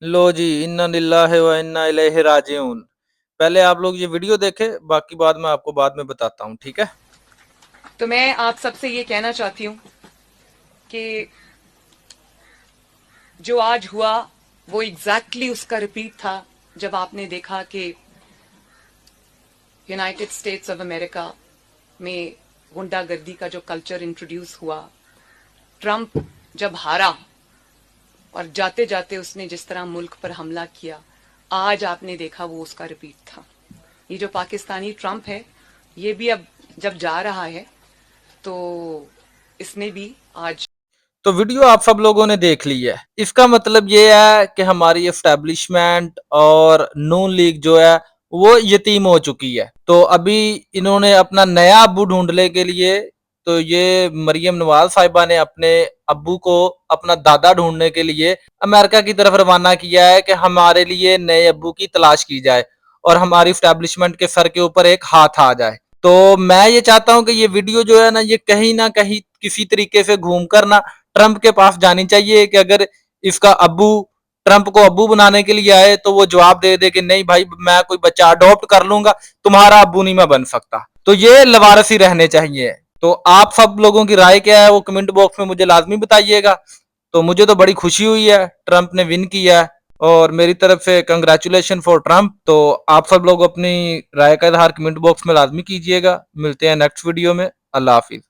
लो जी, इन्ना लिल्लाहि व इन्ना इलैहि राजिऊन। पहले आप लोग ये वीडियो देखें, बाकी बात मैं आपको बाद में बताता हूँ, ठीक है? तो मैं आप सबसे ये कहना चाहती हूँ कि जो आज हुआ वो एग्जैक्टली उसका रिपीट था जब आपने देखा कि यूनाइटेड स्टेट्स ऑफ अमेरिका में गुंडागर्दी का जो कल्चर इंट्रोड्यूस हुआ, ट्रंप जब हारा और जाते जाते उसने जिस तरह मुल्क पर हमला किया, आज आपने देखा वो उसका रिपीट था। ये जो पाकिस्तानी ट्रंप है, ये भी अब जब जा रहा है तो इसने भी आज तो वीडियो आप सब लोगों ने देख ली है। इसका मतलब ये है कि हमारी एस्टेब्लिशमेंट और नून लीग जो है वो यतीम हो चुकी है। तो अभी इन्होंने अपना नया अब्बू ढूंढने के लिए, तो ये मरियम नवाज साहिबा ने अपने अब्बू को अपना दादा ढूंढने के लिए अमेरिका की तरफ रवाना किया है कि हमारे लिए नए अब्बू की तलाश की जाए और हमारी एस्टेब्लिशमेंट के सर के ऊपर एक हाथ आ जाए। तो मैं ये चाहता हूं कि ये वीडियो जो है ना कहीं किसी तरीके से घूम कर ना ट्रंप के पास जानी चाहिए कि अगर इसका अब्बू ट्रंप को अब्बू बनाने के लिए आए तो वो जवाब दे दे कि नहीं भाई, मैं कोई बच्चा अडॉप्ट कर लूंगा, तुम्हारा अब्बू नहीं मैं बन सकता। तो ये लवारसी रहने चाहिए। तो आप सब लोगों की राय क्या है वो कमेंट बॉक्स में मुझे लाजमी बताइएगा। तो मुझे तो बड़ी खुशी हुई है, ट्रंप ने विन किया है और मेरी तरफ से कंग्रेचुलेशन फॉर ट्रंप। तो आप सब लोग अपनी राय का इजहार कमेंट बॉक्स में लाजमी कीजिएगा। मिलते हैं नेक्स्ट वीडियो में। अल्लाह हाफिज।